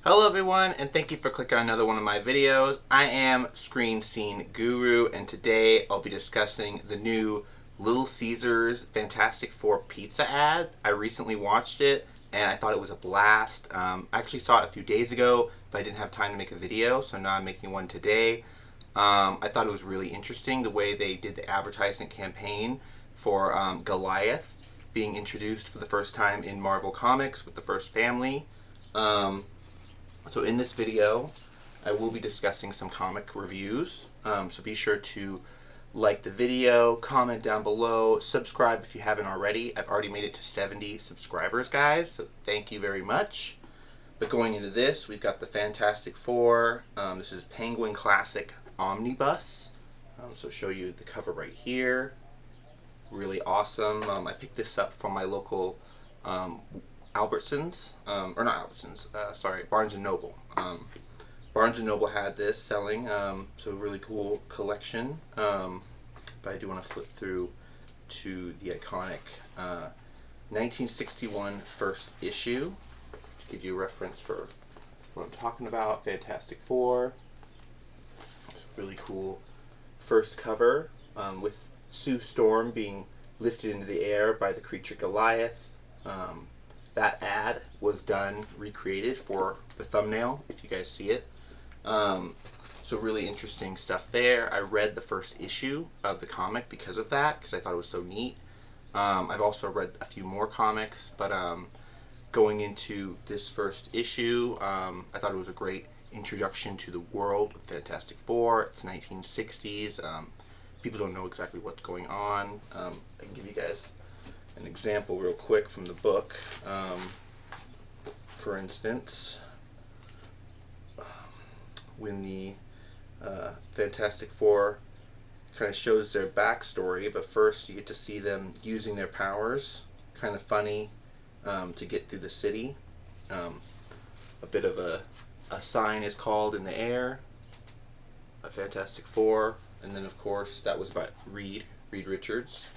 Hello everyone, and thank you for clicking on another one of my videos. I am Screen Scene Guru, and today I'll be discussing the new Little Caesars Fantastic Four pizza ad. I recently watched it, and I thought it was a blast. I actually saw it a few days ago, but I didn't have time to make a video, so now I'm making one today. I thought it was really interesting the way they did the advertising campaign for Goliath being introduced for the first time in Marvel Comics with the first family. So in this video, I will be discussing some comic reviews, so be sure to like the video, comment down below, subscribe if you haven't already. I've already made it to 70 subscribers, guys, so thank you very much. But going into this, we've got the Fantastic Four. This is Penguin Classic Omnibus, so show you the cover right here. Really awesome. I picked this up from my local Albertsons, or not Albertsons, sorry, Barnes & Noble. Barnes & Noble had this selling, so really cool collection, but I do want to flip through to the iconic 1961 first issue, to give you a reference for what I'm talking about. Fantastic Four. It's a really cool first cover, with Sue Storm being lifted into the air by the creature Goliath. That ad was recreated for the thumbnail, if you guys see it. So really interesting stuff there. I read the first issue of the comic because of that, because I thought it was so neat. I've also read a few more comics, but going into this first issue, I thought it was a great introduction to the world with Fantastic Four. It's 1960s. People don't know exactly what's going on. I can give you guys an example real quick from the book. For instance, when the Fantastic Four kind of shows their backstory, but first you get to see them using their powers. Kind of funny, to get through the city. A bit of a sign is called in the air, a Fantastic Four, and then of course that was by Reed Richards.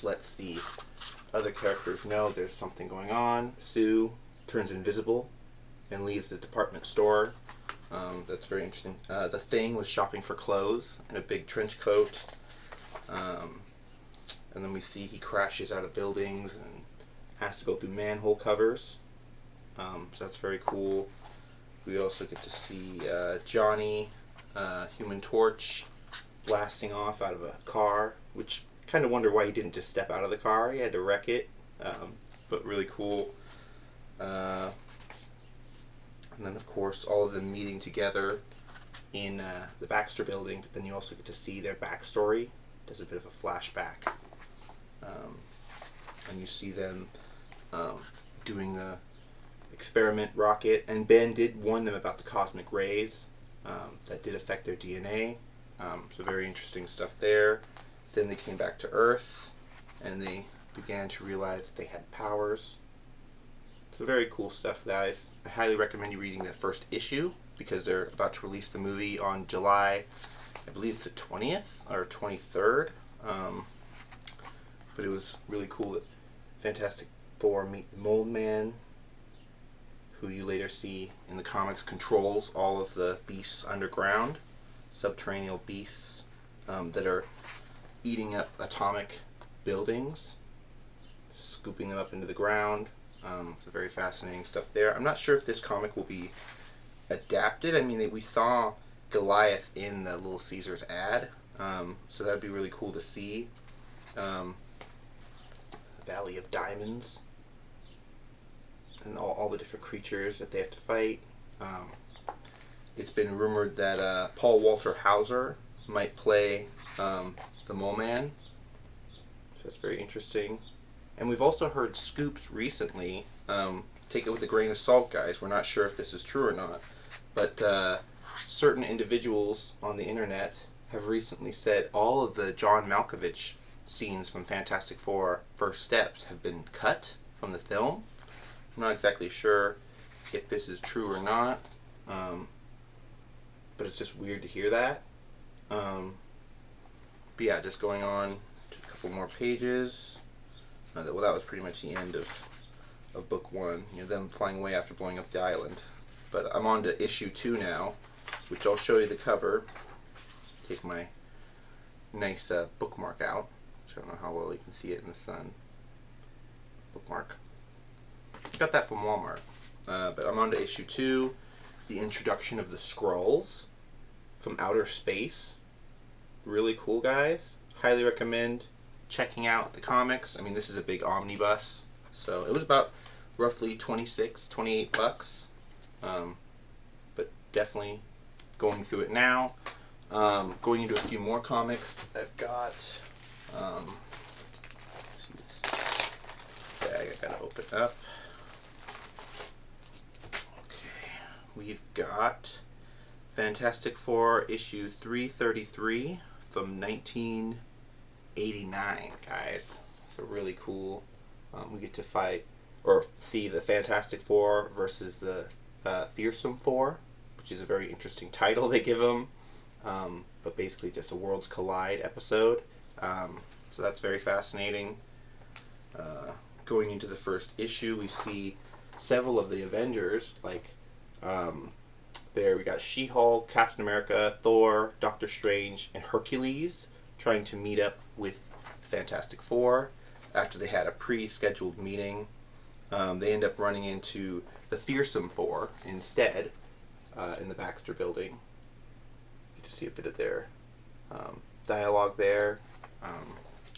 Lets the other characters know there's something going on. Sue turns invisible and leaves the department store. That's very interesting. The Thing was shopping for clothes in a big trench coat. And then we see he crashes out of buildings and has to go through manhole covers. So that's very cool. We also get to see Johnny, Human Torch, blasting off out of a car, which kind of wonder why he didn't just step out of the car. He had to wreck it, but really cool. And then of course all of them meeting together in the Baxter building, but then you also get to see their backstory. Does a bit of a flashback, and you see them doing the experiment rocket, and Ben did warn them about the cosmic rays that did affect their DNA. So very interesting stuff there. Then they came back to Earth, and they began to realize that they had powers. So very cool stuff, guys. I highly recommend you reading that first issue, because they're about to release the movie on July, I believe it's the 20th or 23rd. But it was really cool that Fantastic Four meet the Mold Man, who you later see in the comics controls all of the beasts underground, subterranean beasts that are eating up atomic buildings, scooping them up into the ground. So very fascinating stuff there. I'm not sure if this comic will be adapted. I mean, we saw Goliath in the Little Caesars ad, so that'd be really cool to see. Valley of Diamonds, and all the different creatures that they have to fight. It's been rumored that Paul Walter Hauser might play the Mole Man, so that's very interesting. And we've also heard scoops recently. Take it with a grain of salt, guys. We're not sure if this is true or not, but certain individuals on the internet have recently said all of the John Malkovich scenes from Fantastic Four First Steps have been cut from the film. I'm not exactly sure if this is true or not, but it's just weird to hear that. But yeah, just going on to a couple more pages. Well, that was pretty much the end of of book 1, you know, them flying away after blowing up the island. But I'm on to issue 2 now, which I'll show you the cover. Take my nice bookmark out, which I don't know how well you can see it in the sun. Bookmark. Got that from Walmart. But I'm on to issue 2, the introduction of the Skrulls from outer space. Really cool, guys. Highly recommend checking out the comics. I mean, this is a big omnibus, so it was about roughly 28 bucks. But definitely going through it now. Going into a few more comics. I've got, let's see this bag I gotta open up. Okay, we've got Fantastic Four issue 333 from 1989, guys. So really cool. We get to fight, or see the Fantastic Four versus the Fearsome Four, which is a very interesting title they give them. But basically just a Worlds Collide episode. So that's very fascinating. Going into the first issue, we see several of the Avengers, like there we got She-Hulk, Captain America, Thor, Doctor Strange, and Hercules trying to meet up with Fantastic Four after they had a pre-scheduled meeting. They end up running into the Fearsome Four instead in the Baxter Building. You can see a bit of their dialogue there,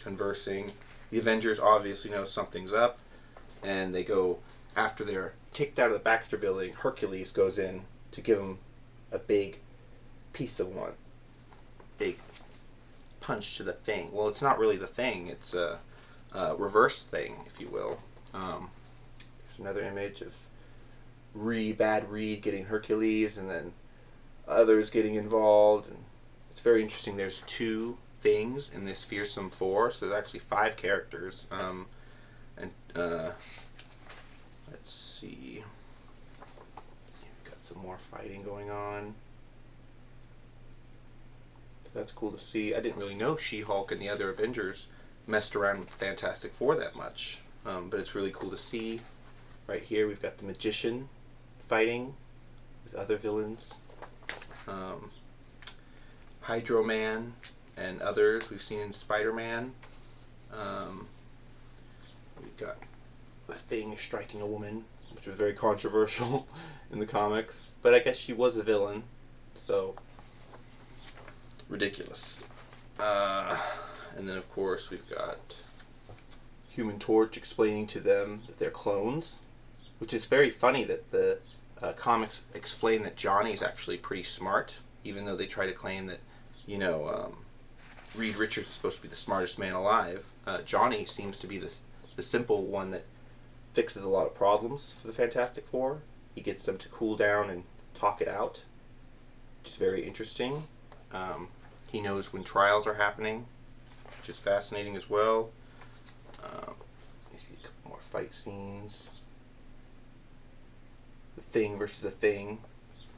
conversing. The Avengers obviously know something's up, and they go, after they're kicked out of the Baxter Building, Hercules goes in to give them a big piece of one. Big punch to the Thing. Well, it's not really the Thing, it's a reverse Thing, if you will. There's another image of Bad Reed getting Hercules, and then others getting involved. And it's very interesting. There's 2 Things in this Fearsome Four, so there's actually 5 characters. Let's see. Got some more fighting going on. That's cool to see. I didn't really know She-Hulk and the other Avengers messed around with Fantastic Four that much, but it's really cool to see. Right here we've got the Magician fighting with other villains. Hydro Man and others we've seen in Spider-Man. We've got the Thing striking a woman, which was very controversial in the comics, but I guess she was a villain, so ridiculous. And then of course we've got Human Torch explaining to them that they're clones, which is very funny that the comics explain that Johnny's actually pretty smart, even though they try to claim that, you know, Reed Richards is supposed to be the smartest man alive. Johnny seems to be the simple one that fixes a lot of problems for the Fantastic Four. He gets them to cool down and talk it out, which is very interesting. He knows when trials are happening, which is fascinating as well. You see a couple more fight scenes. The Thing versus the Thing,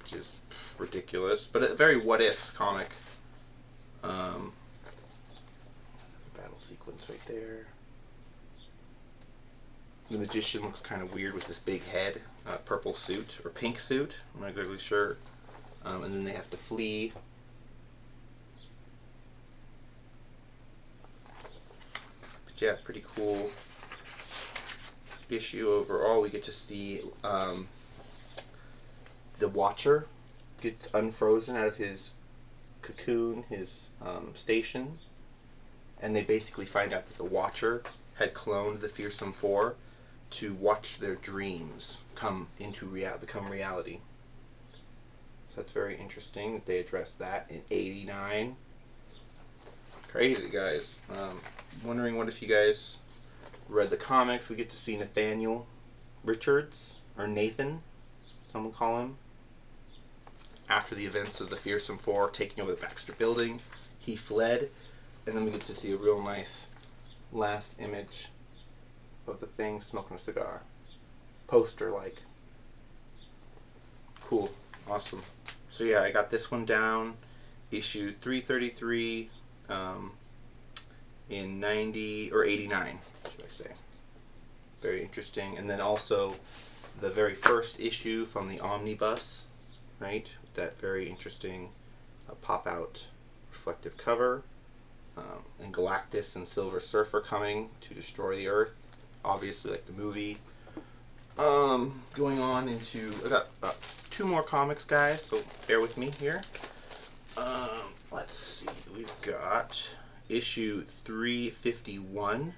which is ridiculous, but a very what-if comic. Battle sequence right there. The Magician looks kind of weird with this big head, purple suit, or pink suit, I'm not exactly sure. And then they have to flee. But yeah, pretty cool issue overall. We get to see the Watcher gets unfrozen out of his cocoon, his station, and they basically find out that the Watcher had cloned the Fearsome Four to watch their dreams become reality. So that's very interesting that they addressed that in '89. Crazy, guys. Wondering what if you guys read the comics. We get to see Nathaniel Richards, or Nathan, some would call him, after the events of the Fearsome Four taking over the Baxter Building. He fled, and then we get to see a real nice last image of the Thing smoking a cigar. Poster-like. Cool. Awesome. So yeah, I got this one down, issue 333, in 89, should I say. Very interesting. And then also the very first issue from the omnibus, right? That very interesting pop-out reflective cover. And Galactus and Silver Surfer coming to destroy the Earth, obviously like the movie. Going on into, I got 2 more comics, guys, so bear with me here. Let's see, we've got issue 351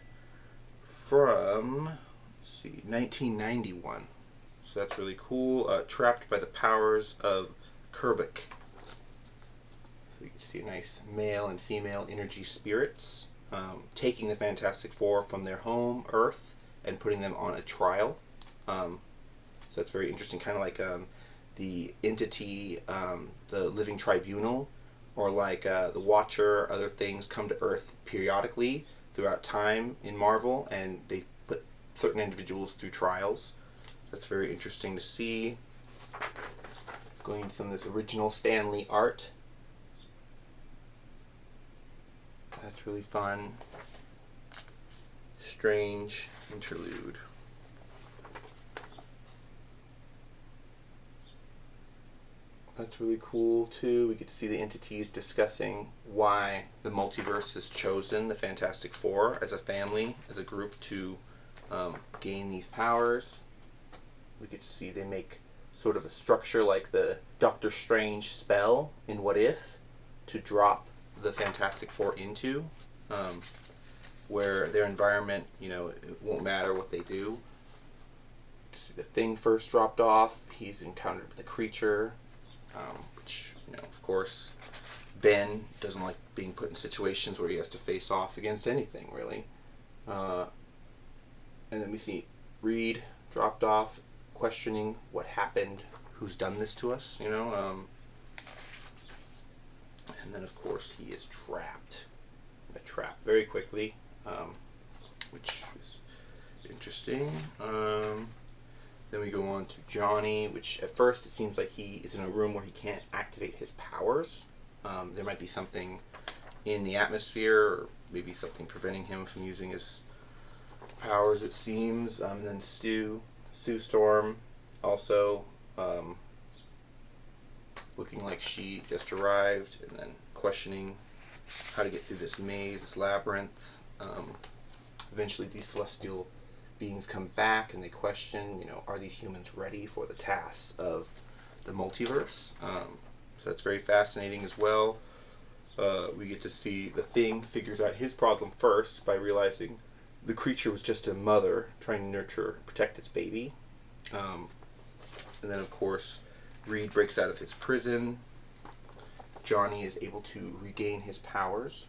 from, let's see, 1991. So that's really cool. Trapped by the powers of Kerbik. So you can see a nice male and female energy spirits taking the Fantastic Four from their home, Earth, and putting them on a trial. So that's very interesting, kind of like the entity, the Living Tribunal, or like the Watcher, other things come to Earth periodically throughout time in Marvel, and they put certain individuals through trials. That's very interesting to see. Going into some of this original Stan Lee art. That's really fun. Strange interlude. That's really cool too. We get to see the entities discussing why the multiverse has chosen the Fantastic Four as a family, as a group, to gain these powers. We get to see they make sort of a structure like the Doctor Strange spell in What If to drop the Fantastic Four into, where their environment, you know, it won't matter what they do. See the Thing first dropped off. He's encountered with a creature. Which, you know, of course, Ben doesn't like being put in situations where he has to face off against anything, really. And then we see Reed dropped off, questioning what happened, who's done this to us, you know. And then, of course, he is trapped in a trap very quickly, which is interesting. Then we go on to Johnny, which at first it seems like he is in a room where he can't activate his powers. There might be something in the atmosphere, or maybe something preventing him from using his powers, it seems. And then Sue Storm, also looking like she just arrived, and then questioning how to get through this maze, this labyrinth. Eventually these celestial beings come back and they question, you know, are these humans ready for the tasks of the multiverse? So that's very fascinating as well. We get to see the Thing figures out his problem first by realizing the creature was just a mother trying to nurture and protect its baby. And then, of course, Reed breaks out of his prison. Johnny is able to regain his powers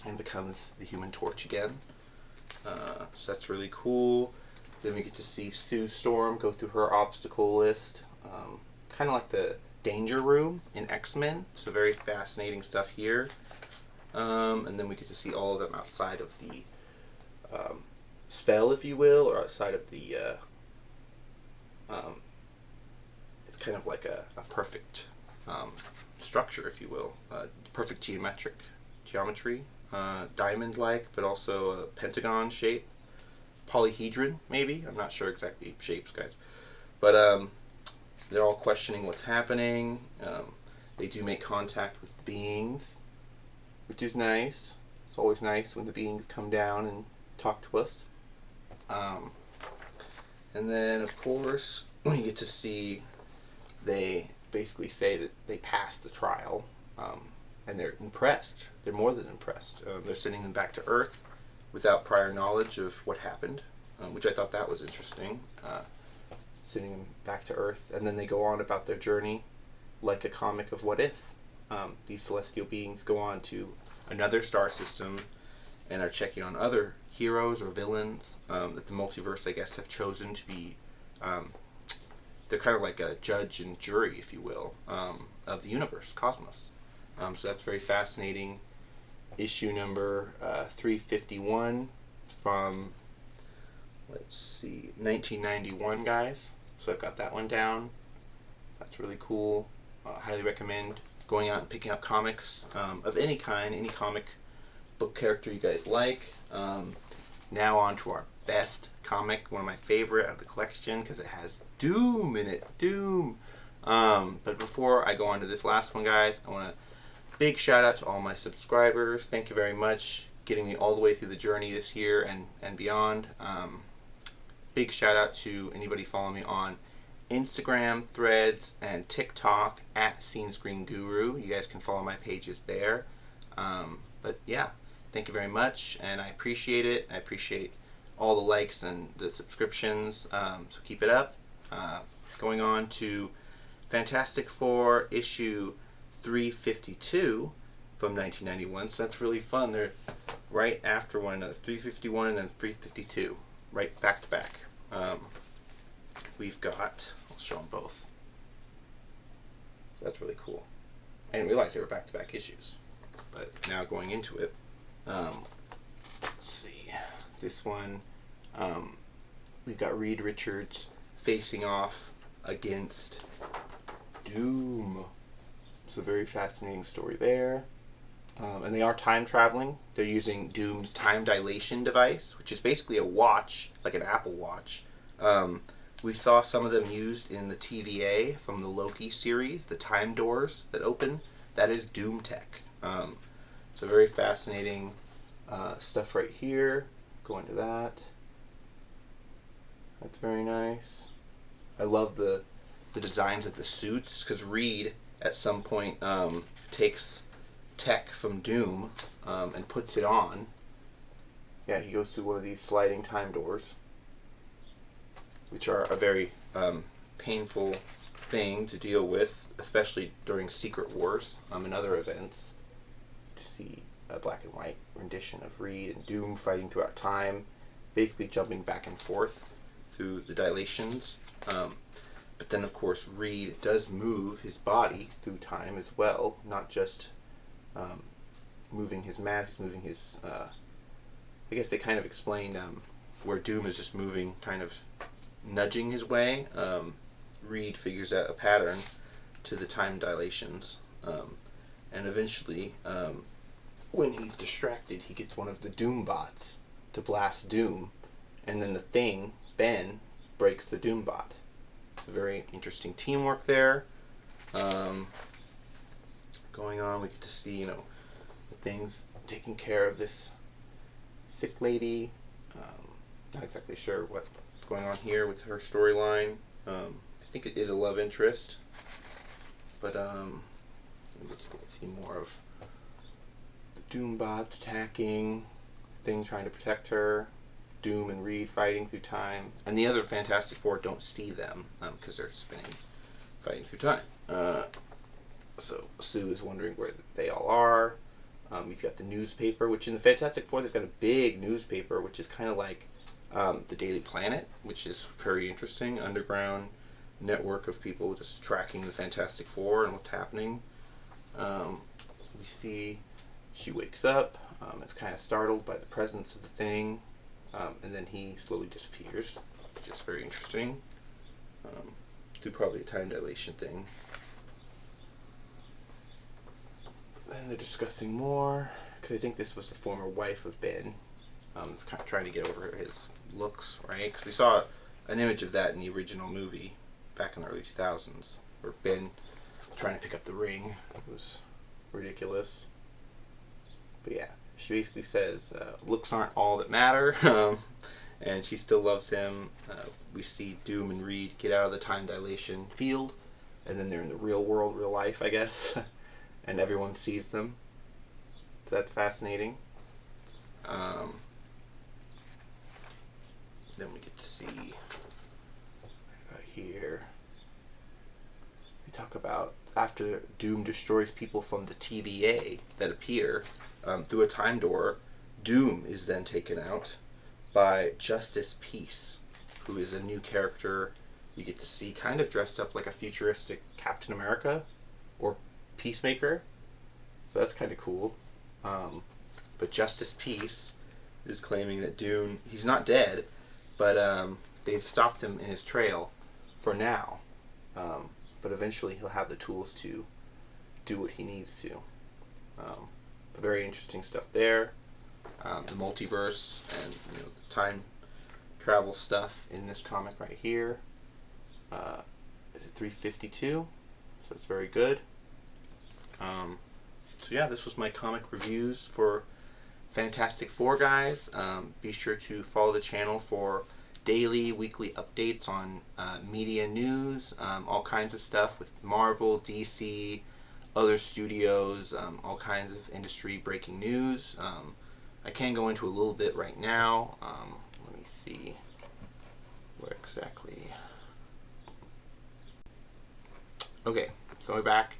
and becomes the Human Torch again. So that's really cool. Then we get to see Sue Storm go through her obstacle list, kind of like the Danger Room in X-Men. So very fascinating stuff here. And then we get to see all of them outside of the spell, if you will, or outside of the it's kind of like a perfect structure, if you will, perfect geometry, diamond-like, but also a pentagon shape, polyhedron maybe. I'm not sure exactly shapes, guys, but they're all questioning what's happening. They do make contact with beings, which is nice. It's always nice when the beings come down and talk to us. And then, of course, we get to see they basically say that they passed the trial, and they're impressed. They're more than impressed. They're sending them back to Earth without prior knowledge of what happened, which I thought that was interesting. Sending them back to Earth, and then they go on about their journey like a comic of What If. These celestial beings go on to another star system and are checking on other heroes or villains that the multiverse, I guess, have chosen to be. They're kind of like a judge and jury, if you will, of the universe, cosmos. So that's very fascinating. Issue number 351 from, let's see, 1991, guys. So I've got that one down. That's really cool. Highly recommend going out and picking up comics of any kind, any comic book character you guys like. Now on to our best comic, one of my favorite of the collection because it has Doom in it. Doom! But before I go on to this last one, guys, I want to big shout out to all my subscribers. Thank you very much, getting me all the way through the journey this year and beyond. Big shout out to anybody following me on Instagram, Threads, and TikTok at SceneScreenGuru. You guys can follow my pages there. But yeah, thank you very much, and I appreciate it. I appreciate all the likes and the subscriptions, so keep it up. Going on to Fantastic Four issue 352 from 1991, so that's really fun. They're right after one another, 351 and then 352, right back to back. We've got, I'll show them both. That's really cool. I didn't realize they were back to back issues, but now going into it, let's see, this one, we've got Reed Richards facing off against Doom. It's a very fascinating story there. And they are time traveling. They're using Doom's time dilation device, which is basically a watch, like an Apple Watch. We saw some of them used in the TVA from the Loki series, the time doors that open. That is Doom tech. So very fascinating stuff right here. Go into that. That's very nice. I love the designs of the suits, because Reed at some point takes tech from Doom and puts it on. Yeah, he goes through one of these sliding time doors, which are a very painful thing to deal with, especially during Secret Wars and other events. To see a black and white rendition of Reed and Doom fighting throughout time, basically jumping back and forth through the dilations. But then, of course, Reed does move his body through time as well, not just moving his mass, he's moving his... I guess they kind of explained where Doom is just moving, kind of nudging his way. Reed figures out a pattern to the time dilations. And eventually, when he's distracted, he gets one of the Doom bots to blast Doom. And then the Thing, Ben, breaks the Doom bot. It's a very interesting teamwork there. Going on, we get to see, the Thing's taking care of this sick lady. Not exactly sure what's going on here with her storyline. I think it is a love interest. But, we get to see more of the Doom bots attacking, Thing trying to protect her, Doom and Reed fighting through time, and the other Fantastic Four don't see them because they're spinning, fighting through time. So Sue is wondering where they all are. He's got the newspaper, which in the Fantastic Four, they've got a big newspaper, which is kind of like the Daily Planet, which is very interesting, underground network of people just tracking the Fantastic Four and what's happening. We see she wakes up, is kind of startled by the presence of the Thing, and then he slowly disappears, which is very interesting, through probably a time dilation thing. Then they're discussing more, because I think this was the former wife of Ben. It's kind of trying to get over his looks, right? Because we saw an image of that in the original movie back in the early 2000s, where Ben was trying to pick up the ring. It was ridiculous. But yeah, she basically says looks aren't all that matter, and she still loves him. We see Doom and Reed get out of the time dilation field, and then they're in the real world, real life, I guess, and everyone sees them. So that's fascinating. Then we get to see right here. They talk about after Doom destroys people from the TVA that appear through a time door, Doom is then taken out by Justice Peace, who is a new character you get to see kind of dressed up like a futuristic Captain America or Peacemaker. So that's kind of cool. But Justice Peace is claiming that Doom, he's not dead, but they've stopped him in his trail for now. But eventually he'll have the tools to do what he needs to. But very interesting stuff there. the multiverse and the time travel stuff in this comic right here. Is it 352? So it's very good. So yeah, this was my comic reviews for Fantastic Four, guys. Be sure to follow the channel for daily, weekly updates on media news, all kinds of stuff with Marvel, DC, other studios, all kinds of industry breaking news. I can go into a little bit right now. Let me see where exactly. Okay, so we're back.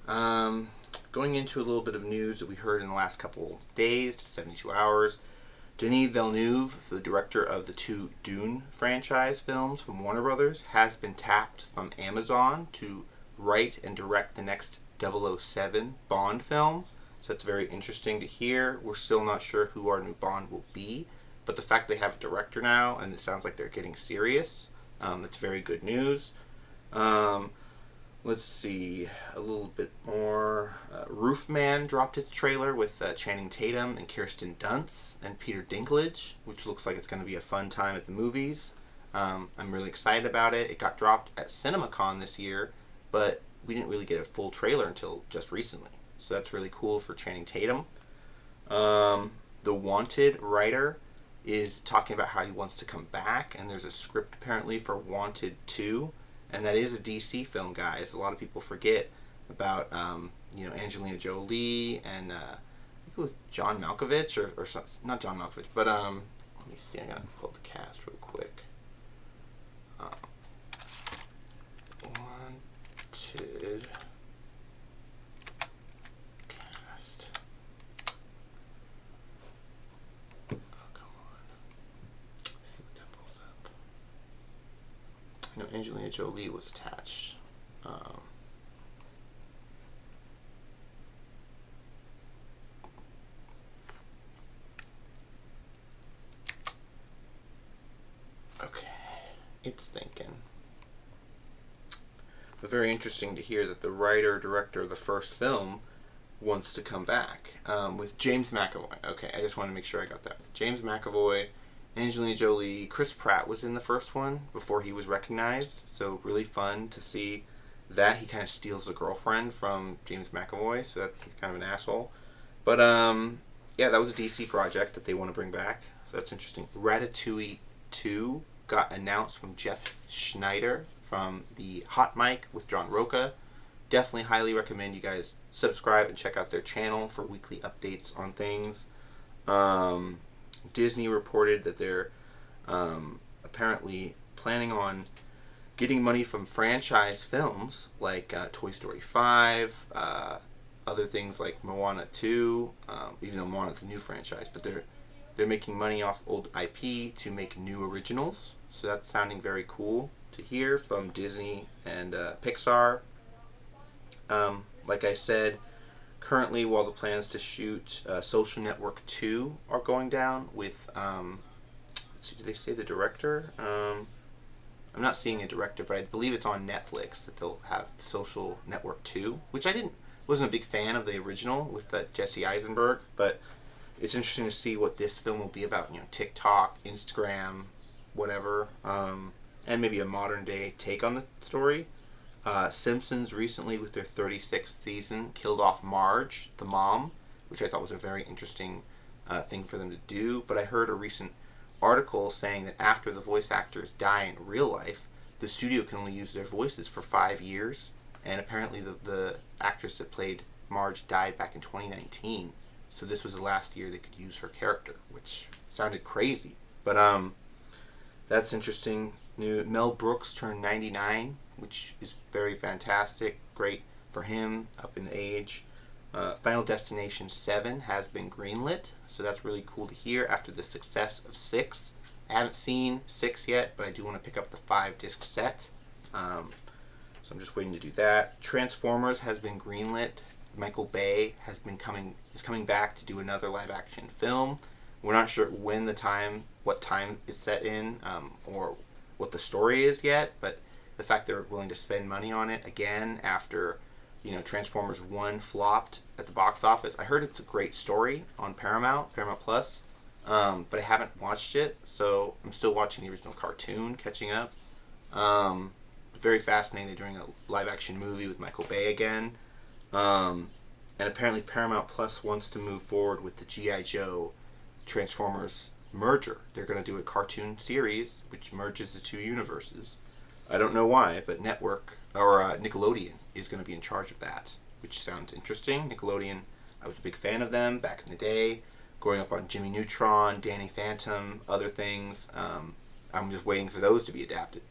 Going into a little bit of news that we heard in the last couple days, 72 hours. Denis Villeneuve, the director of the 2 Dune franchise films from Warner Brothers, has been tapped from Amazon to write and direct the next 007 Bond film. So that's very interesting to hear. We're still not sure who our new Bond will be, but the fact they have a director now, and it sounds like they're getting serious, that's very good news. Let's see, a little bit more. Roofman dropped its trailer with Channing Tatum and Kirsten Dunst and Peter Dinklage, which looks like it's going to be a fun time at the movies. I'm really excited about it. It got dropped at CinemaCon this year, but we didn't really get a full trailer until just recently. So that's really cool for Channing Tatum. The Wanted writer is talking about how he wants to come back, and there's a script apparently for Wanted 2. And that is a DC film, guys. A lot of people forget about, Angelina Jolie and I think it was John Malkovich or not John Malkovich, but let me see. I gotta pull up the cast real quick. Wanted cast. Oh, come on. Let's see what that pulls up. I know Angelina Jolie was attached. Okay, it's thinking. But very interesting to hear that the writer-director of the first film wants to come back with James McAvoy. Okay, I just want to make sure I got that. James McAvoy, Angelina Jolie, Chris Pratt was in the first one before he was recognized, so really fun to see that. He kind of steals the girlfriend from James McAvoy, so he's kind of an asshole. But yeah, that was a DC project that they want to bring back, so that's interesting. Ratatouille 2 got announced from Jeff Schneider from the Hot Mic with John Roca. Definitely highly recommend you guys subscribe and check out their channel for weekly updates on things. Disney reported that they're apparently planning on getting money from franchise films like Toy Story 5, other things like Moana 2, even though Moana's a new franchise, but they're making money off old IP to make new originals. So that's sounding very cool to hear from Disney and Pixar. Like I said, currently, while the plans to shoot Social Network 2 are going down with, let's see, did they say the director? I'm not seeing a director, but I believe it's on Netflix that they'll have Social Network 2, which I wasn't a big fan of the original with Jesse Eisenberg, but it's interesting to see what this film will be about, TikTok, Instagram, whatever, and maybe a modern day take on the story. Simpsons recently, with their 36th season, killed off Marge, the mom, which I thought was a very interesting thing for them to do. But I heard a recent article saying that after the voice actors die in real life, the studio can only use their voices for 5 years. And apparently the actress that played Marge died back in 2019. So this was the last year they could use her character, which sounded crazy. But that's interesting. Mel Brooks turned 99, which is very fantastic. Great for him, up in age. Final Destination 7 has been greenlit, so that's really cool to hear after the success of 6. I haven't seen 6 yet, but I do want to pick up the 5-disc set. So I'm just waiting to do that. Transformers has been greenlit. Michael Bay is coming back to do another live-action film. We're not sure what time it's set in, or what the story is yet, but the fact they're willing to spend money on it again after, Transformers 1 flopped at the box office. I heard it's a great story on Paramount Plus, but I haven't watched it, so I'm still watching the original cartoon, catching up. Very fascinating. They're doing a live action movie with Michael Bay again. And apparently Paramount Plus wants to move forward with the G.I. Joe Transformers merger. They're going to do a cartoon series which merges the two universes. I don't know why, but Nickelodeon is going to be in charge of that, which sounds interesting. Nickelodeon, I was a big fan of them back in the day, growing up on Jimmy Neutron, Danny Phantom, other things. I'm just waiting for those to be adapted.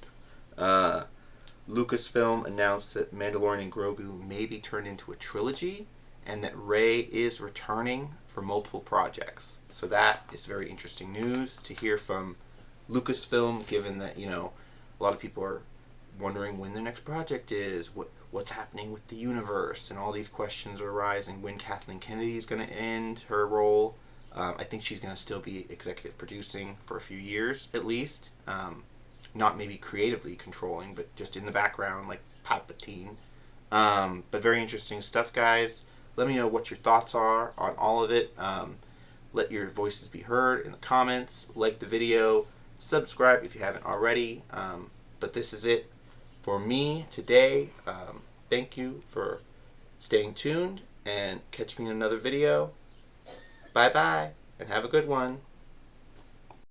Lucasfilm announced that Mandalorian and Grogu may be turned into a trilogy, and that Rey is returning for multiple projects. So that is very interesting news to hear from Lucasfilm, given that, a lot of people are wondering when their next project is, what's happening with the universe, and all these questions are arising. When Kathleen Kennedy is going to end her role. I think she's going to still be executive producing for a few years at least. Not maybe creatively controlling, but just in the background, like Palpatine. But very interesting stuff, guys. Let me know what your thoughts are on all of it. Let your voices be heard in the comments. Like the video. Subscribe if you haven't already. But this is it for me today. Thank you for staying tuned, and catch me in another video. Bye-bye, and have a good one.